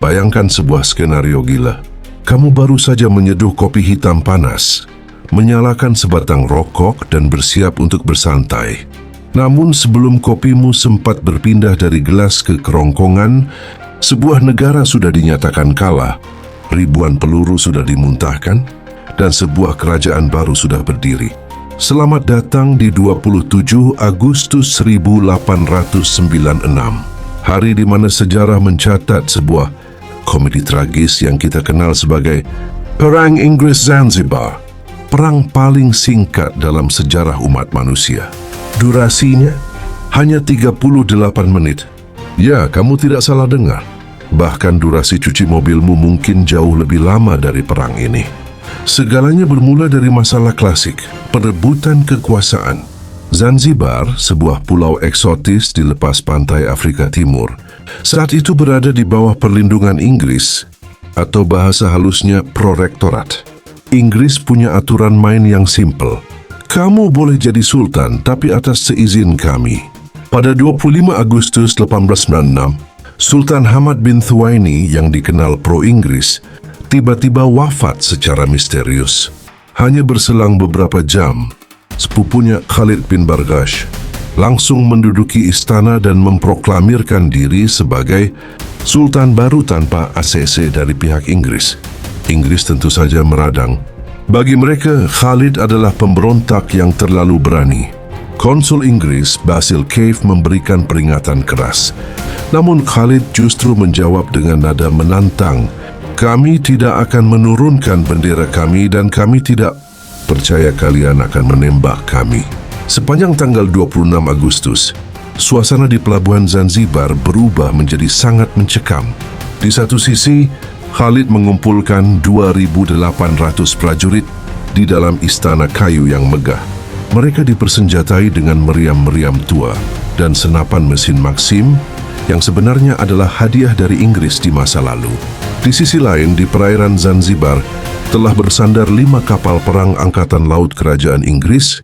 Bayangkan sebuah skenario gila. Kamu baru saja menyeduh kopi hitam panas, menyalakan sebatang rokok dan bersiap untuk bersantai. Namun sebelum kopimu sempat berpindah dari gelas ke kerongkongan, sebuah negara sudah dinyatakan kalah, ribuan peluru sudah dimuntahkan, dan sebuah kerajaan baru sudah berdiri. Selamat datang di 27 Agustus 1896, hari di mana sejarah mencatat sebuah komedi tragis yang kita kenal sebagai Perang Inggris Zanzibar, perang paling singkat dalam sejarah umat manusia. Durasinya hanya 38 menit. Ya, kamu tidak salah dengar. Bahkan durasi cuci mobilmu mungkin jauh lebih lama dari perang ini. Segalanya bermula dari masalah klasik, perebutan kekuasaan. Zanzibar, sebuah pulau eksotis di lepas pantai Afrika Timur, saat itu berada di bawah perlindungan Inggris, atau bahasa halusnya prorektorat. Inggris punya aturan main yang simpel. Kamu boleh jadi sultan, tapi atas seizin kami. Pada 25 Agustus 1896, Sultan Hamad bin Thuwaini yang dikenal pro-Inggris tiba-tiba wafat secara misterius. Hanya berselang beberapa jam, sepupunya Khalid bin Barghash langsung menduduki istana dan memproklamirkan diri sebagai sultan baru tanpa ACC dari pihak Inggris. Inggris tentu saja meradang. Bagi mereka, Khalid adalah pemberontak yang terlalu berani. Konsul Inggris Basil Cave memberikan peringatan keras. Namun Khalid justru menjawab dengan nada menantang, "Kami tidak akan menurunkan bendera kami dan kami tidak percaya kalian akan menembak kami." Sepanjang tanggal 26 Agustus, suasana di pelabuhan Zanzibar berubah menjadi sangat mencekam. Di satu sisi, Khalid mengumpulkan 2.800 prajurit di dalam istana kayu yang megah. Mereka dipersenjatai dengan meriam-meriam tua dan senapan mesin Maxim yang sebenarnya adalah hadiah dari Inggris di masa lalu. Di sisi lain, di perairan Zanzibar telah bersandar 5 kapal perang Angkatan Laut Kerajaan Inggris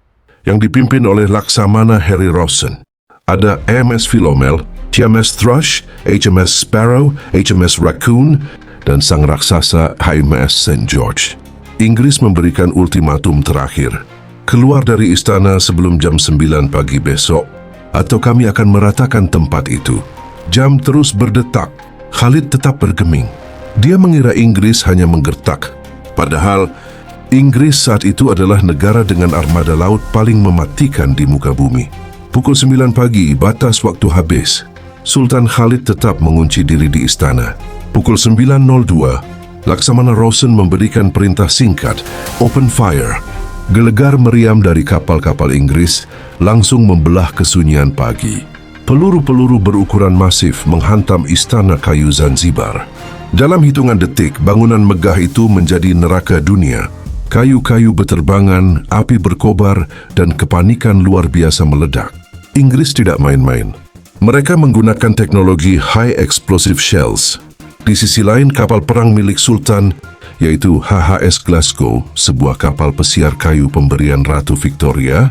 yang dipimpin oleh Laksamana Harry Rawson. Ada HMS Philomel, HMS Thrush, HMS Sparrow, HMS Raccoon, dan sang raksasa HMS St. George. Inggris memberikan ultimatum terakhir. Keluar dari istana sebelum jam 9 pagi besok, atau kami akan meratakan tempat itu. Jam terus berdetak. Khalid tetap bergeming. Dia mengira Inggris hanya menggertak. Padahal, Inggris saat itu adalah negara dengan armada laut paling mematikan di muka bumi. Pukul 9 pagi, batas waktu habis. Sultan Khalid tetap mengunci diri di istana. Pukul 9.02, Laksamana Rawson memberikan perintah singkat, "Open fire." Gelegar meriam dari kapal-kapal Inggris langsung membelah kesunyian pagi. Peluru-peluru berukuran masif menghantam istana kayu Zanzibar. Dalam hitungan detik, bangunan megah itu menjadi neraka dunia. Kayu-kayu berterbangan, api berkobar, dan kepanikan luar biasa meledak. Inggris tidak main-main. Mereka menggunakan teknologi high explosive shells. Di sisi lain, kapal perang milik Sultan, yaitu HHS Glasgow, sebuah kapal pesiar kayu pemberian Ratu Victoria,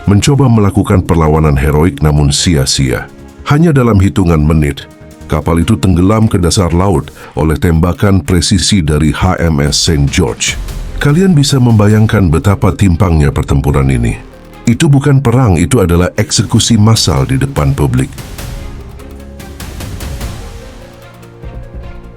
mencoba melakukan perlawanan heroik namun sia-sia. Hanya dalam hitungan menit, kapal itu tenggelam ke dasar laut oleh tembakan presisi dari HMS St. George. Kalian bisa membayangkan betapa timpangnya pertempuran ini. Itu bukan perang, itu adalah eksekusi massal di depan publik.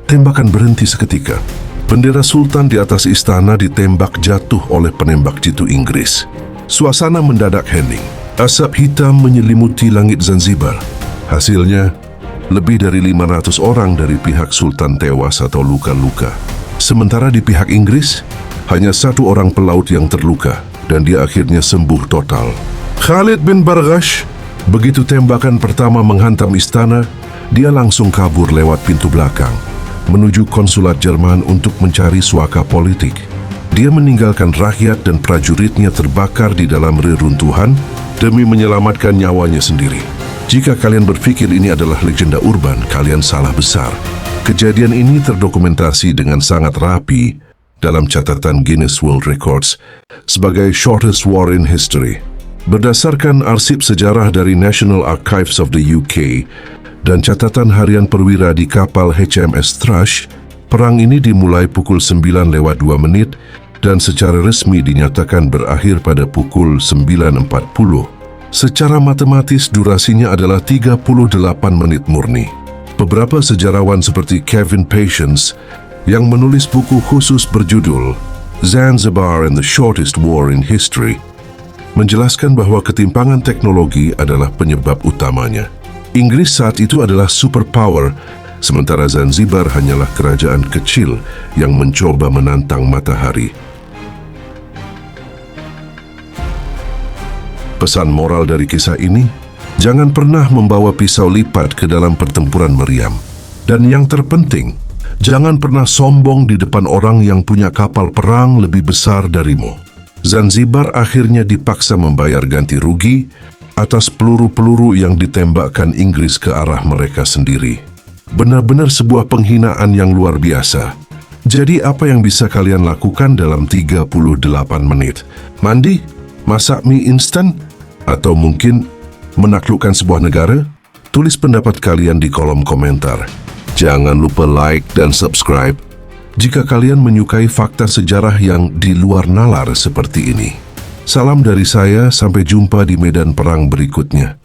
Tembakan berhenti seketika. Bendera Sultan di atas istana ditembak jatuh oleh penembak jitu Inggris. Suasana mendadak hening. Asap hitam menyelimuti langit Zanzibar. Hasilnya, lebih dari 500 orang dari pihak Sultan tewas atau luka-luka. Sementara di pihak Inggris, hanya 1 orang pelaut yang terluka dan dia akhirnya sembuh total. Khalid bin Barghash, begitu tembakan pertama menghantam istana, dia langsung kabur lewat pintu belakang, menuju konsulat Jerman untuk mencari suaka politik. Dia meninggalkan rakyat dan prajuritnya terbakar di dalam reruntuhan demi menyelamatkan nyawanya sendiri. Jika kalian berpikir ini adalah legenda urban, kalian salah besar. Kejadian ini terdokumentasi dengan sangat rapi dalam catatan Guinness World Records sebagai shortest war in history. Berdasarkan arsip sejarah dari National Archives of the UK, Dan catatan harian perwira di kapal HMS Thrush, perang ini dimulai pukul 9:02 dan secara resmi dinyatakan berakhir pada pukul 9:40. Secara matematis durasinya adalah 38 menit murni. Beberapa sejarawan seperti Kevin Patience yang menulis buku khusus berjudul Zanzibar and the Shortest War in History menjelaskan bahwa ketimpangan teknologi adalah penyebab utamanya. Inggris saat itu adalah superpower, sementara Zanzibar hanyalah kerajaan kecil yang mencoba menantang matahari. Pesan moral dari kisah ini, jangan pernah membawa pisau lipat ke dalam pertempuran meriam. Dan yang terpenting, jangan pernah sombong di depan orang yang punya kapal perang lebih besar darimu. Zanzibar akhirnya dipaksa membayar ganti rugi atas peluru-peluru yang ditembakkan Inggris ke arah mereka sendiri. Benar-benar sebuah penghinaan yang luar biasa. Jadi apa yang bisa kalian lakukan dalam 38 menit? Mandi? Masak mie instan? Atau mungkin menaklukkan sebuah negara? Tulis pendapat kalian di kolom komentar. Jangan lupa like dan subscribe jika kalian menyukai fakta sejarah yang di luar nalar seperti ini. Salam dari saya, sampai jumpa di medan perang berikutnya.